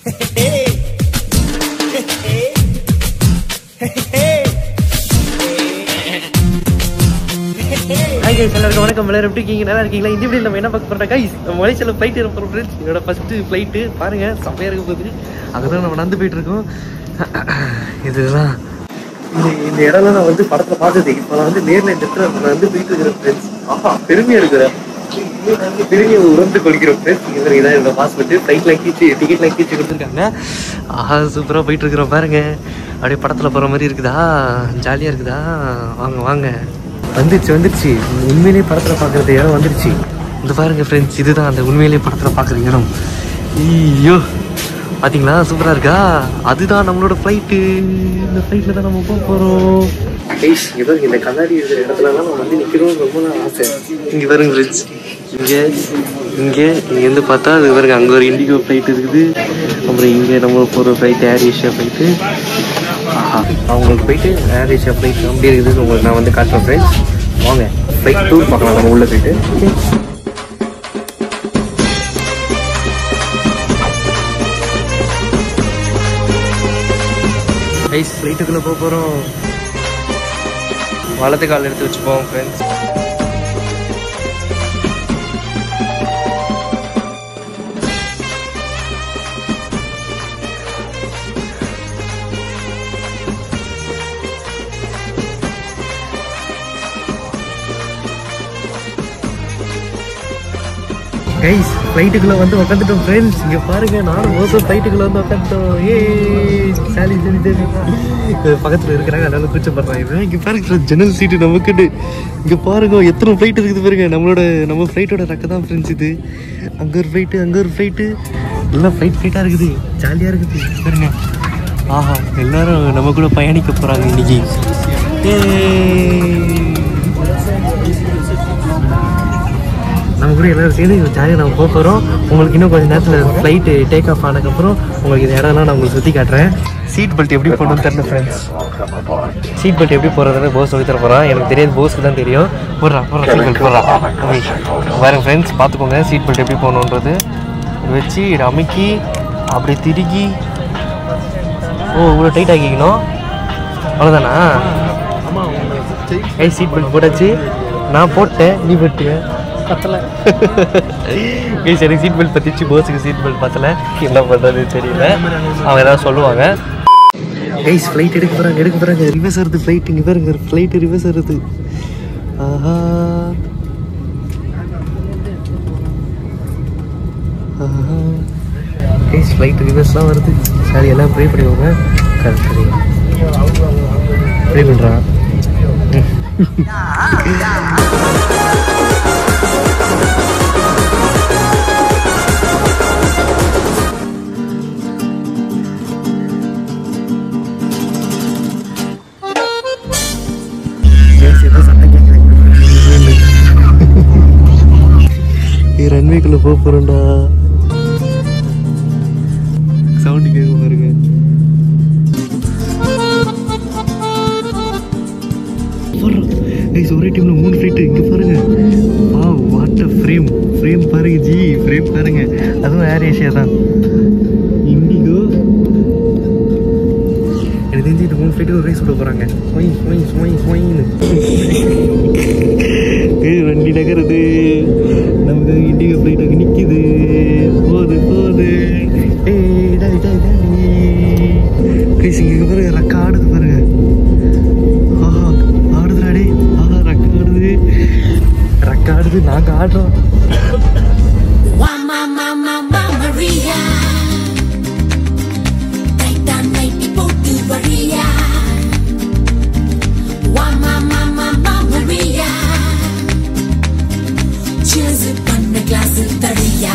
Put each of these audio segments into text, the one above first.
Hi guys, எல்லாருக்கும் வணக்கம். எல்லாரும் எப்படி இருக்கீங்க? நல்லா இருக்கீங்களா? இந்த வீடியோ நம்ம என்ன பார்க்க போறோம் கைஸ், நம்ம மலேசியாவில் ஃப்ளைட் ஏற போகிறோம் ஃப்ரெண்ட்ஸ். என்னோட ஃபர்ஸ்ட் ஃப்ளைட்டு பாருங்க, செம்மையாக இருக்க போகுது. அங்கே தான் நம்ம நடந்து போயிட்டு இருக்கோம். இதுதான் இந்த இடம்லாம் நான் வந்து படத்தில் பார்த்தது. இப்போ நான் வந்து நேரில் இந்த இடத்துல நான் வந்து போயிட்டு இருக்கிறேன் ஃப்ரெண்ட்ஸ். பெருமையாக இருக்கிறேன், பெருமையை உணர்ந்து கொள்கிறோம் ஃப்ரெண்ட்ஸ். இதான் என்னோட பாஸ்போர்ட், ஃப்ளைட்லாம் கீச்சு, டிக்கெட்லாம் கீச்சு கொடுத்துருக்காங்க. சூப்பராக போயிட்டு இருக்கிறோம் பாருங்க. அப்படியே படத்தில் போகிற மாதிரி இருக்குதா, ஜாலியாக இருக்குதா? வாங்க வாங்க. வந்துருச்சு உண்மையிலேயே படத்தில் பார்க்குறது இடம் வந்துருச்சு. இந்த பாருங்க ஃப்ரெண்ட்ஸ், இதுதான் அந்த உண்மையிலேயே படத்தில் பார்க்குற இடம். ஐயோ பார்த்தீங்களா, சூப்பராக இருக்கா? அதுதான் நம்மளோட ஃப்ளைட்டு. இந்த ஃப்ளைட்டில் தான் நம்ம போக போகிறோம். கைஸ், ஏதோ இந்த கண்ணாடி இருக்கிற இடத்துலலாம் நம்ம வந்து நிற்கணும்னு ரொம்ப ஆசை. இங்கே பாருங்க ஃப்ரெண்ட்ஸ், இங்கேருந்து பார்த்தா அது பாருங்க, அங்கே ஒரு இண்டிகோ ஃப்ளைட் இருக்குது. அப்புறம் இங்கே நம்ம போகிற ஃப்ளைட் ஏர் ஏஷியா ஃப்ளைட்டு. அவங்களுக்கு போயிட்டு ஏர் ஏஷியா ஃப்ளைட் அப்படி இருக்குது. உங்களுக்கு நான் வந்து காட்டுறேன் ஃப்ரெண்ட்ஸ். வாங்க ஃப்ளைட் டூர் பார்க்கலாம் நம்ம உள்ளே போயிட்டு. கைஸ், ஃப்ளைட்டுக்குள்ளே போக போகிறோம். வலது கால் எடுத்து வச்சுப்போம் ஃப்ரெண்ட்ஸ். கைஸ், ஃப்ளைட்டுக்குள்ளே வந்து உட்காந்துட்டோம் ஃப்ரெண்ட்ஸ். இங்கே பாருங்கள், நானும் மோசம் ஃப்ளைட்டுக்குள்ளே வந்து உட்காந்துட்டோம். சரி பக்கத்தில் இருக்கிறாங்க, அதனால கூச்சப்படுறாங்க. இங்கே பாருங்க ஃப்ரெண்ட்ஸ், ஜன்னல் சீட்டு நமக்குன்னு. இங்கே பாருங்க எத்தனை ஃப்ளைட் இருக்குது பாருங்க. நம்ம ஃப்ளைட்டோட ரக்க தான் ஃப்ரெண்ட்ஸ் இது. அங்கே ஒரு ஃப்ளைட்டு எல்லாம் ஃப்ளைட்டாக இருக்குது. ஜாலியாக இருக்குது பாருங்க. எல்லாரும் நம்ம கூட பயணிக்க போகிறாங்க இன்னைக்கு. நம்ம கூட எல்லோரும் சேர்ந்து ஜாலியாக நம்ம போக போகிறோம். உங்களுக்கு இன்னும் கொஞ்சம் நேரத்தில் ஃப்ளைட்டு டேக் ஆஃப் ஆனதுக்கப்புறம் உங்களுக்கு இந்த இடம்லாம் நான் உங்களுக்கு சுற்றி காட்டுறேன். சீட் பெல்ட் எப்படி போடணும்னு தெரியல ஃப்ரெண்ட்ஸ். சீட் பெல்ட் எப்படி போடுறதுன்னு போஸ் சொல்லி தர போகிறான். எனக்கு தெரியாது, போஸ்க்கு தான் தெரியும். போடுறா சீட் பெல்ட் போடுறா. பாருங்க ஃப்ரெண்ட்ஸ், பார்த்துக்கோங்க சீட் பெல்ட் எப்படி போடணுன்றது. வச்சு அமுக்கி அப்படி திருகி இவ்வளோ டைட் ஆக்கிக்கணும். அவ்வளோதானா? சீட் பெல்ட் போட்டாச்சு. நான் போட்டேன், நீ போட்டிய பத்தலை. எனக்கு சீட் பெல்ட் பற்றிச்சு, போஸுக்கு சீட் பெல்ட் பத்தலை. என்ன பண்ணுறது தெரியல, அவங்க ஏதாவது சொல்லுவாங்க. கைஸ், ஃப்ளைட் எடுக்க போகிறாங்க. ரிவர்ஸ் வருது ஃப்ளைட். இங்கே பாருங்க, ஃப்ளைட்டு ரிவர்ஸ் வருது. கைஸ், ஃப்ளைட் ரிவர்ஸ்லாம் வருது. சரி, எல்லாம் ப்ரே பண்ணிக்கோங்க. சரி ப்ரே பண்ணுறான். ரன்வேக்குள்ள போக போறோம்டா. சவுண்ட் கேட்க பாருங்க. ஒரே டைம்ல 3 ஃப்ளைட்டு. இங்க பாருங்க, வாட் ஃப்ரேம் பாருங்க ஜி, ஃப்ரேம் பாருங்க. அதுவும் ஏர் ஏஷியா தான், இண்டிகோ. எனக்கு தெரிஞ்சு இது 3 ஃப்ளைட்டு ஒரு ரேஸ் விட போறாங்க. வண்டி நகருது. நமக்கு இண்டிகோ ஃப்ளைட் அங்கே நிற்கிது. போகுது. இங்கே பாருங்க, ரக்க ஆடுது பாருங்க. ஆடுதுடாடே. ரக்க ஆடுது. நாங்கள் ஆடுறோம். Cheers பண்ண கிளாஸ் தடியா.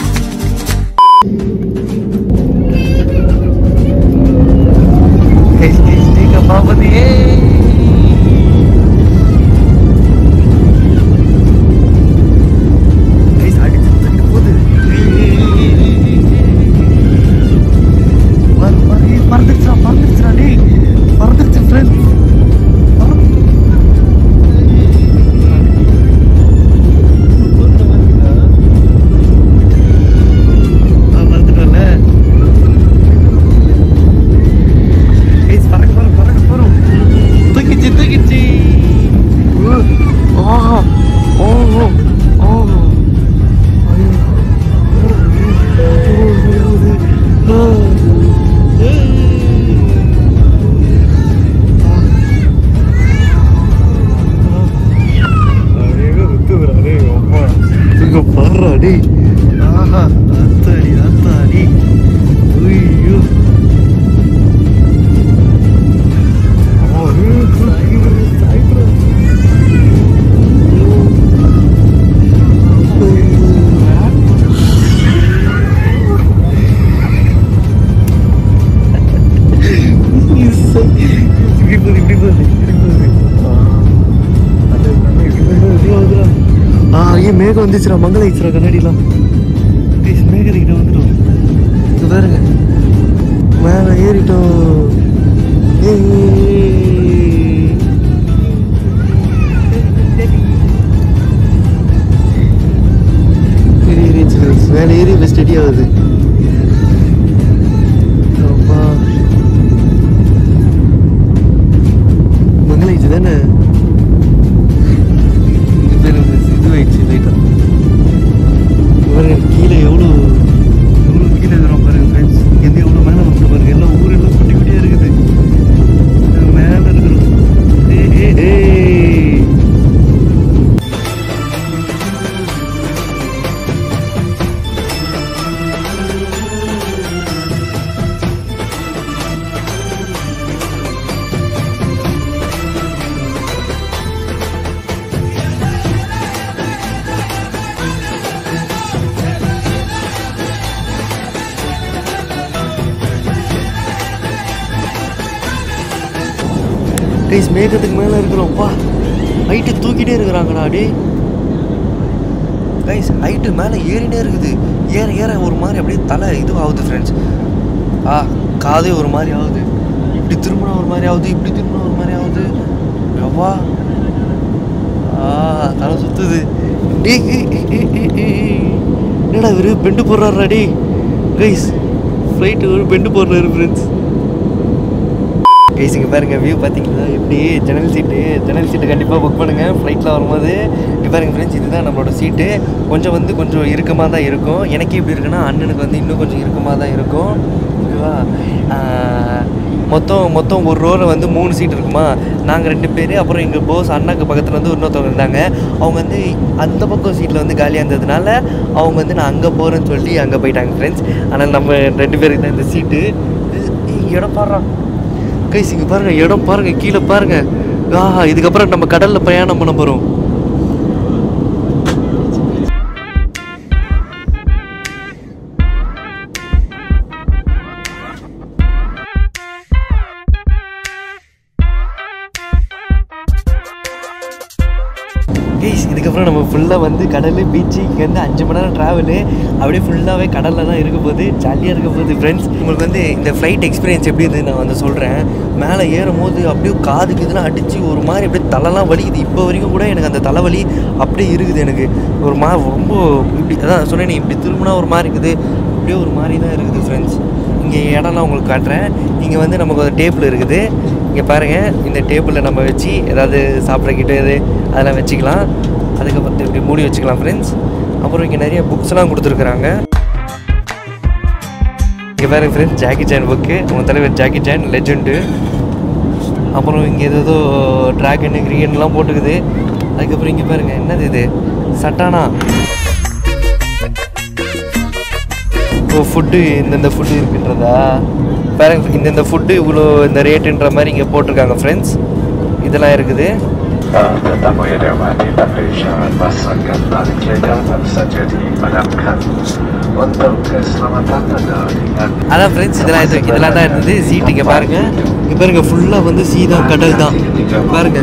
மேகம் வந்துச்சுடா, மங்கள ஆயிடுச்சுடா கண்ணாடிலாம். மேகத்துக்கிட்ட வந்துட்டோம். இது பாருங்க, மேலே ஏறிட்டோம். மேலே ஏறி இப்போ ஸ்டடி ஆகுது. மங்களாயிடுச்சு தானே, இதுவாயிடுச்சு லைட்டா. பாருங்க கீழே எவ்வளோ கீழே இருக்கிறோம் பாருங்க ஃப்ரெண்ட்ஸ். எந்த எவ்வளோ மேலே வந்து பாருங்க, எல்லாம் ஊரெல்லாம் குட்டி குட்டியாக இருக்குது. மேலே இருக்கிறோம். கைஸ் மேகத்துக்கு மேலே இருக்கிறோம்ப்பா. ஹைட்டு தூக்கிட்டே இருக்கிறாங்கடா. டே கைஸ் ஹைட்டு மேலே ஏறினே இருக்குது. ஏற ஏற ஒரு மாதிரி அப்படியே தலை இது ஆகுது ஃப்ரெண்ட்ஸ். காதே ஒரு மாதிரி ஆகுது. இப்படி திரும்பினா ஒரு மாதிரி ஆகுது, இப்படி திரும்பினா ஒரு மாதிரி ஆகுது. எவ்வா தலை சுற்றுது. டே என்னடா இவரு பெண்டு போடுறாருடா. டே கைஸ் ஃப்ளைட்டு ஒரு பெண்டு போடுறாரு ஃப்ரெண்ட்ஸ். கைஸ் இங்கே பாருங்கள் வியூ பார்த்தீங்களா எப்படி. ஜன்னல் சீட்டு கண்டிப்பாக புக் பண்ணுங்கள் ஃப்ளைட்டில் வரும்போது. இங்கே பாருங்கள் ஃப்ரெண்ட்ஸ், இதுதான் நம்மளோட சீட்டு. கொஞ்சம் இறுக்கமாக தான் இருக்கும். எனக்கே எப்படி இருக்குன்னா அண்ணனுக்கு வந்து இன்னும் கொஞ்சம் இறுக்கமாக தான் இருக்கும். ஓகேவா. மொத்தம் ஒரு ரோவில் வந்து 3 சீட் இருக்குமா. நாங்கள் 2 பேர், அப்புறம் எங்கள் போஸ் அண்ணாக்கு பக்கத்தில் வந்து இன்னொருத்தவங்க இருந்தாங்க. அவங்க வந்து அந்த பக்கம் சீட்டில் வந்து காலியாக இருந்ததுனால அவங்க வந்து நான் அங்கே போகிறேன்னு சொல்லி அங்கே போயிட்டாங்க ஃப்ரெண்ட்ஸ். ஆனால் நம்ம 2 பேருக்கு தான் இந்த சீட்டு. இடம் பாடுறான் கைஸ். இங்கே பாருங்கள் இடம் பாருங்கள், கீழே பாருங்கள். இதுக்கப்புறம் நம்ம கடலில் பிரயாணம் பண்ண போகிறோம். இதுக்கப்புறம் நம்ம ஃபுல்லாக வந்து கடல் பீச்சு, இங்கேருந்து 5 மணி நேரம் ட்ராவலு. அப்படியே ஃபுல்லாகவே கடலில் தான் இருக்க போகுது. ஜாலியாக இருக்க போகுது ஃப்ரெண்ட்ஸ். உங்களுக்கு வந்து இந்த ஃப்ளைட் எக்ஸ்பீரியன்ஸ் எப்படி இருக்குது நான் வந்து சொல்கிறேன். மேலே ஏறும் போது அப்படியே காதுக்கு இதெல்லாம் அடித்து ஒரு மாதிரி அப்படியே தலைலாம் வலிக்குது. இப்போ வரைக்கும் கூட எனக்கு அந்த தலைவலி அப்படியே இருக்குது. எனக்கு ஒரு ரொம்ப இப்படி அதான் சொன்னேன், இப்படி திரும்பினா ஒரு மாதிரி இருக்குது, அப்படியே ஒரு மாதிரி தான் இருக்குது ஃப்ரெண்ட்ஸ். இங்கே இடம்லாம் உங்களுக்கு காட்டுறேன். இங்கே வந்து நமக்கு ஒரு டேபிள் இருக்குது. இங்கே பாருங்கள், இந்த டேபிளில் நம்ம வச்சு ஏதாவது சாப்பிட்றக்கிட்ட அதெல்லாம் வச்சுக்கலாம். அதுக்கப்புறம் இப்படி மூடி வச்சுக்கலாம் ஃப்ரெண்ட்ஸ். அப்புறம் இங்கே நிறைய புக்ஸ்லாம் கொடுத்துருக்குறாங்க. இங்கே பாருங்க ஃப்ரெண்ட்ஸ், ஜாக்கி சான் புக்கு, உங்கள் தலைவர் ஜாக்கி சான் லெஜெண்டு. அப்புறம் இங்கே ஏதோ ட்ராகனு கிரியன்லாம் போட்டுக்குது. அதுக்கப்புறம் இங்கே பாருங்கள், என்னது இது சட்டானா. ஃபுட்டு இந்தந்த ஃபுட்டு இருக்குன்றதா பாருங்க. இந்தந்த ஃபுட்டு இவ்வளோ இந்த ரேட்டுன்ற மாதிரி இங்கே போட்டிருக்காங்க ஃப்ரெண்ட்ஸ். இதெல்லாம் இருக்குது. அதான் ஃப்ரெண்ட்ஸ், இதெல்லாம் தான் இருந்தது சீட்டு. இங்கே பாருங்க, இங்கே பாருங்க ஃபுல்லாக வந்து சீதா கடல் தான் பாருங்க.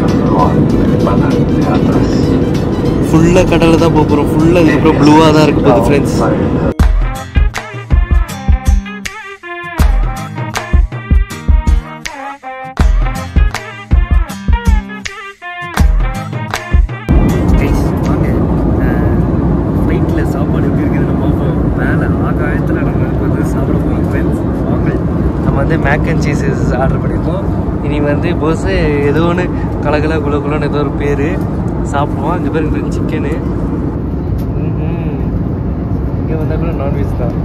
ஃபுல்லாக கடலில் தான் போகிறோம். ஃபுல்லாக இதுக்கப்புறம் ப்ளூவாக தான் இருக்கு போகுது ஃப்ரெண்ட்ஸ். மேக் அண்ட் சீஸஸ் ஆர்டர் பண்ணியிருக்கோம். இனி வந்து போஸ் ஏதோ ஒன்று கலகலா குலகுலன்னு ஏதோ ஒரு பேர் சாப்பிடுவோம். அங்கே பேர் சிக்கனு. இங்கே வந்தால் கூட நான்வெஜ் தான்.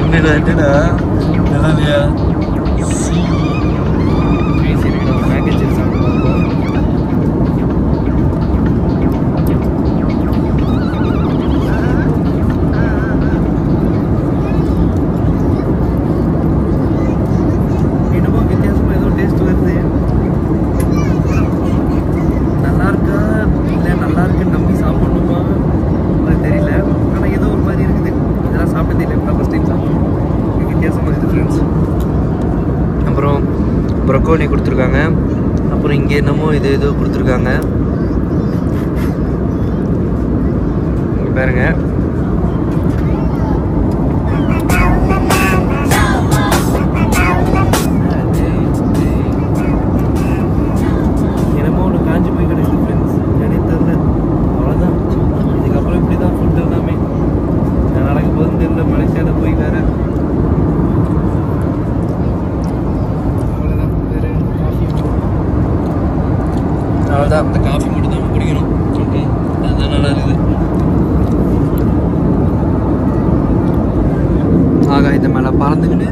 என்னடா நல்லா இல்லையா. சரி நம்ம மேக் அண்ட் சீஸ் சாப்பிட்டு பார்ப்போம். ப்ரொக்கோலி கொடுத்துருக்காங்க. அப்புறம் இங்கே என்னமோ இது ஏதோ கொடுத்துருக்காங்க. பாருங்க. என்னமோ ஒன்று காஞ்சி போய் கிடைக்குது ஃப்ரெண்ட்ஸ், எனக்கு தெரியல. அவ்வளோதான், இதுக்கப்புறம் இப்படி தான் ஃபுட் எல்லாமே நடக்க போகுதுன்னு தெரியல. மலேசியாவில் போய் வேற அவ்வளோதான். வேறு காஃபி, அவ்வளோதான். அந்த காஃபி மட்டும் தான் குடிக்கணும். ஓகே, அதுதான் நல்லா இருக்குது. ஆகாயத்தை மேலே பறந்துக்கிட்டு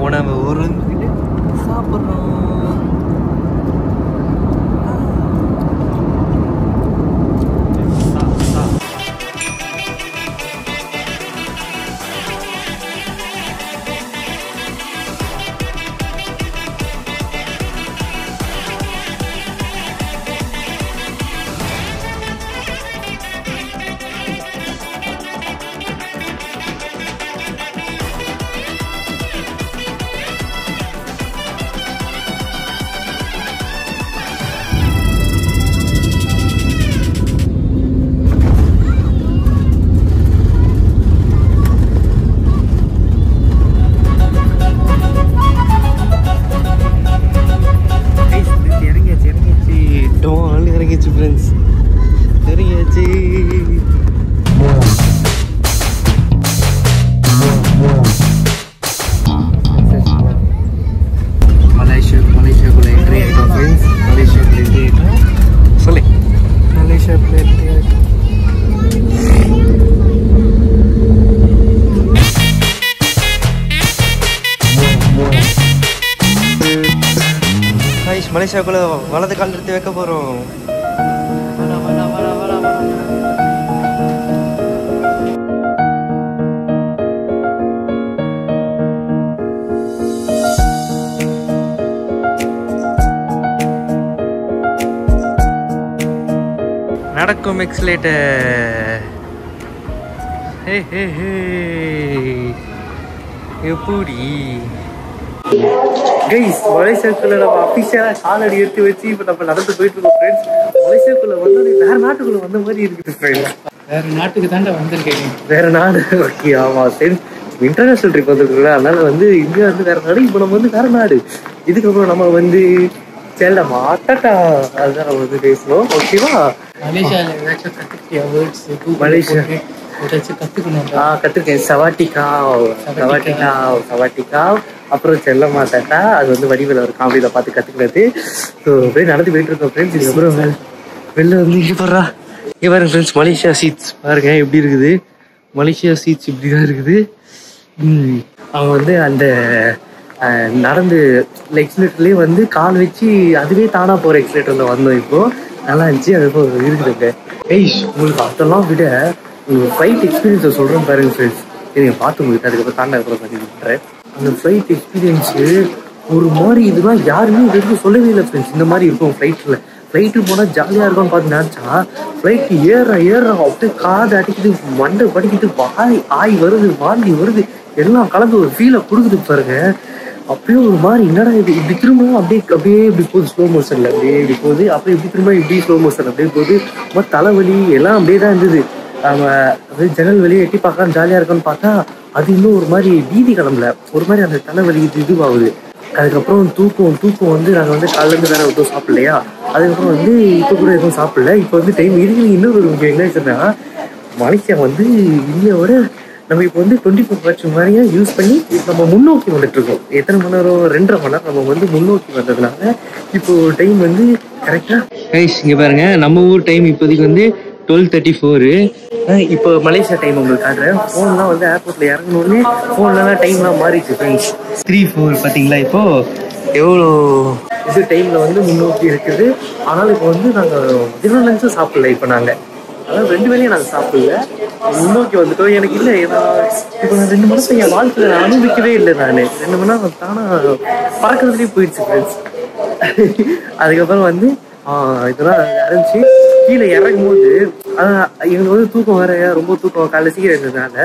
உணவை உருந்துக்கிட்டு சாப்பிட்றோம். இறங்கிச்சு ஃப்ரெண்ட்ஸ், இறங்கியாச்சு. மலேசியாக்குள்ள என்ட்ரி ஆகிட்டோம் ஃப்ரெண்ட்ஸ். மலேசியாக்குள்ள என்ட்ரி ஆகிட்டோம். சொல்லு, மலேசியாக்குள்ள என்ட்ரி ஆகிட்டோம். மலேசியாக்குள்ள வலது கால் எடுத்து வைக்க போறோம். நடக்கும் எக்ஸலேட்டர். எப்படி கைஸ், மலேசியாக்குள்ள நம்ம அபிஷியலா காலடி எடுத்து வச்சு இப்ப நம்ம நடந்து போயிட்டு இருக்கோம் ஃப்ரெண்ட்ஸ். மலேசியாக்குள்ள வந்து வேற நாட்டுக்குள்ள வந்த மாதிரி இருக்குது ஃப்ரெண்ட்ஸ். வேற நாட்டுக்கு தாண்டா வந்திருக்கேன். வேற நாடு. ஓகே, ஆமா சரி, இன்டர்நேஷனல் ட்ரிப் வந்துருக்குல்ல, அதனால வந்து இந்தியா வந்து வேற நாடு, இப்போ நம்ம வந்து வேற நாடு. இதுக்கப்புறம் நம்ம வந்து செல்லமா அட்டா அதுதான் நம்ம வந்து பேசணும். ஓகேவா? மலேசியால ஏதாச்சும் கத்துக்கிட்டியா வேர்ட்ஸ்? மலேசியா ஏதாச்சும் கத்துக்கணும். கத்துருக்கேன். சவாட்டிக்காவ், அப்புறம் செல்ல மாட்டாட்டா, அது வந்து வடிவில் ஒரு காமெடியில பார்த்து கத்துக்கிறது. ஸோ அப்படியே நடந்து போயிட்டு இருக்கோம் ஃப்ரெண்ட்ஸ். இதுக்கப்புறம் வெளில வந்து இங்கே போடுறா, இங்கே பாருங்க ஃப்ரெண்ட்ஸ், மலேசியா சீட்ஸ் பாருங்க எப்படி இருக்குது. மலேசியா சீட்ஸ் இப்படி தான் இருக்குது. அவங்க வந்து அந்த நடந்து எக்ஸிலேட்டர்லேயே வந்து கால் வச்சு அதுவே தானாக போகிற எக்ஸிலேட்டரில் வந்தோம். இப்போது நல்லா இருந்துச்சு. அது இப்போ இருக்குதுங்க. ஏய்ஸ், உங்களுக்கு அதெல்லாம் விட உங்களுக்கு ஃப்ளைட் எக்ஸ்பீரியன்ஸை சொல்கிறேன் பாருங்க ஃப்ரெண்ட்ஸ். நீங்கள் பார்த்து உங்களுக்கு அதுக்கப்புறம் தாண்டா அப்புறம் பதிவு பண்ணுறேன். அந்த ஃப்ளைட் எக்ஸ்பீரியன்ஸு ஒரு மாதிரி இதெல்லாம் யாருமே இது வரைக்கும் சொல்லவே இல்லை ஃப்ரெண்ட்ஸ். இந்த மாதிரி இருக்கும் ஃப்ளைட்டில். ஃப்ளைட்டுக்கு போனால் ஜாலியாக இருக்கும்னு பார்த்து நினச்சா ஃப்ளைட்டு ஏற அப்படியே காது அடிக்குது, மண்டை படிக்குது, ஆய் வருது, வாந்தி வருது, எல்லாம் கலந்து ஒரு ஃபீலை கொடுக்குது பாருங்க. அப்படியே ஒரு மாதிரி என்னடா இது, இப்படி திரும்பவும் அப்படியே இப்படி போகுது ஸ்லோ மோஷனில், அப்படியே இப்படி போகுது. அப்புறம் இப்படி திரும்ப இப்படி ஸ்லோ மோஷன் அப்படியே போகுது. ரொம்ப தலைவலி எல்லாம் அப்படியே தான் இருந்தது. நம்ம அப்படியே ஜன்னல் வெளியே எட்டி பார்க்கலாம் ஜாலியாக இருக்குன்னு பார்த்தா அது இன்னும் ஒரு மாதிரி வீதி கிளம்பல, ஒரு மாதிரி அந்த தலைவலி இதுவாகுது. அதுக்கப்புறம் தூக்கம் வந்து நாங்கள் வந்து காலையிலேருந்து வேற எதுவும் சாப்பிடலையா, அதுக்கப்புறம் வந்து இப்போ கூட எதுவும் சாப்பிடல. இப்போ வந்து டைம் இருக்கு. இன்னொரு முக்கியம் என்ன வச்சுருந்தா, மலேசியா வந்து இந்தியாவோட நம்ம இப்போ வந்து 24 hours மாதிரியா யூஸ் பண்ணி நம்ம முன்னோக்கி வந்துட்டு இருக்கோம். எத்தனை மணி நேரம்? 2.5 மணி நேரம் நம்ம வந்து முன்னோக்கி வந்ததுனால இப்போ டைம் வந்து கரெக்டாக கைஸ் இங்கே பாருங்க. நம்ம ஊர் டைம் இப்போதைக்கு வந்து 12:34. இப்போ மலேசியா டைம் உங்களுக்கு காட்டுறேன். ஃபோன்லாம் வந்து ஏர்போர்ட்டில் இறங்கணுன்னே ஃபோன்லாம் டைம்லாம் மாறிடுச்சு ஃப்ரெண்ட்ஸ். 3:04 பார்த்தீங்களா? இப்போது எவ்வளோ இது டைமில் வந்து முன்னோக்கி இருக்குது. ஆனாலும் இப்போ வந்து நாங்கள் மதியம் லஞ்சும் சாப்பிடல. இப்போ நாங்கள் அதாவது 2 வேளையும் நாங்கள் சாப்பிடல, முன்னோக்கி வந்துட்டோம். எனக்கு இல்லை, ஏன்னா இப்போ நான் 2 மணி நேரம் என் வாழ்க்கையில் நான் அனுபவிக்கவே இல்லை. நான் 2 மணி நேரம் தானாக பறக்கிறதுலேயே போயிடுச்சு ஃப்ரெண்ட்ஸ். அதுக்கப்புறம் வந்து இதெல்லாம் இருந்துச்சு. கீழே இறங்கும் போது எங்களுக்கு வந்து தூக்கம் வேற, ரொம்ப தூக்கம் காலையில் சீக்கிரம் இருந்ததுனால,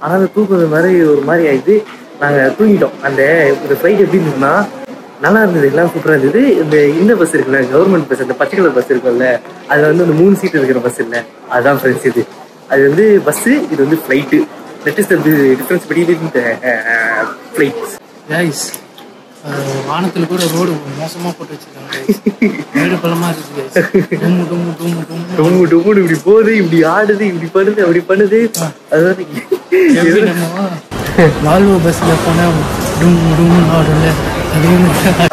ஆனால் தூக்கம் மாதிரி ஒரு மாதிரி ஆயிடுது. நாங்கள் தூங்கிட்டோம். அந்த ஃப்ளைட் எப்படி இருந்ததுன்னா நல்லா இருந்தது, எல்லாம் சூப்பராக இருந்தது. இந்த பஸ் இருக்குல்ல, கவர்மெண்ட் பஸ், அந்த பச்சை கலர் பஸ் இருக்குல்ல, அதில் வந்து அந்த 3 சீட் இருக்கிற பஸ் இல்லை, அதுதான் ஃப்ரெண்ட்ஸ் இது. அது வந்து பஸ்ஸு, இது வந்து flight. That is the difference between the flights. Guys வானத்துல கூட ரோடு மோசமா போட்டு வச்சிருக்காங்க. மேடு பள்ளமா இருக்கு guys. டும் டும் டும் டும் டொம்மு டொம்முன்னு இப்படி போகுது, இப்படி ஆடுது, இப்படி பண்ணுது, அப்படி பண்ணுது. அது எப்படி நம்ம வால்வோ பஸ்ல போனா டும் டும் ஆடும்ல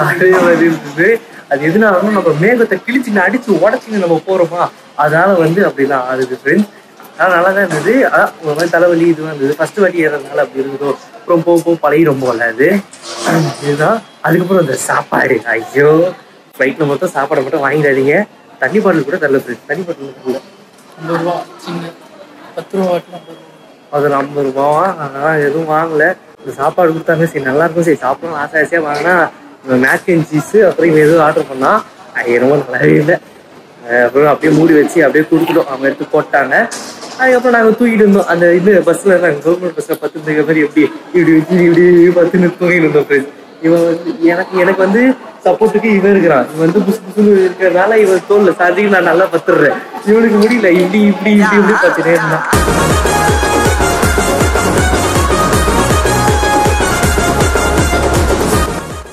அதே மாதிரி இருந்தது. அது எதுனாலும் நம்ம மேகத்தை கிழிச்சு அடிச்சு உடச்சின்னு நம்ம போறோமா, அதனால வந்து அப்படிலாம் ஆடுது ஃப்ரெண்ட்ஸ். ஆனால் நல்லா தான் இருந்தது. அதான் ஒரு மாதிரி தலைவலி இதுவாக இருந்தது. ஃபர்ஸ்ட் வாட்டி ஏறதுனால அப்படி இருந்ததோ. அப்புறம் போக பழகிடும் போல அது. இதுதான். அதுக்கப்புறம் அந்த சாப்பாடு, ஐயோ ஃப்ளைட்டில் மொத்தம் சாப்பாடை மட்டும் வாங்கிடாதீங்க. தண்ணி பாட்டில் கூட தரல ஃப்ரெண்ட்ஸ். தண்ணி பாட்டில் தரல. 50 ரூபா சின்ன 10 ரூபா 50 ரூபா. அதில் 50 ரூபாவா? அதெல்லாம் எதுவும் வாங்கலை. இந்த சாப்பாடு கொடுத்தாங்க, சரி நல்லா இருக்கும், சரி சாப்பிடணும் ஆசை ஆசையாக வாங்கினா மேக் அண்ட் சீஸு. அப்புறம் இங்கே எதுவும் ஆர்டர் பண்ணால் ரொம்ப நல்லாவே இல்லை. அப்புறம் அப்படியே மூடி வச்சு அப்படியே கொடுத்துட்டோம். அவங்க எடுத்து போட்டாங்க. அதுக்கப்புறம் நாங்கள் தூக்கிட்டு இருந்தோம். அந்த இது பஸ்ஸில் நாங்கள் கவர்மெண்ட் பஸ்ஸில் பத்து மாதிரி எப்படி இப்படி வச்சு இப்படி பத்துன்னு தூக்கிட்டு இருந்தோம் ஃப்ரெண்ட்ஸ். இவன் வந்து எனக்கு வந்து சப்போர்ட்டுக்கு இவன் இருக்கிறான். இவன் வந்து புசு புசுன்னு இருக்கிறதுனால இவன் தோல்ல சாதிக்கு நான் நல்லா பத்துடுறேன். இவனுக்கு முடியல, இப்படி இப்படி இப்படி இப்படி பார்த்துட்டே இருந்தான்.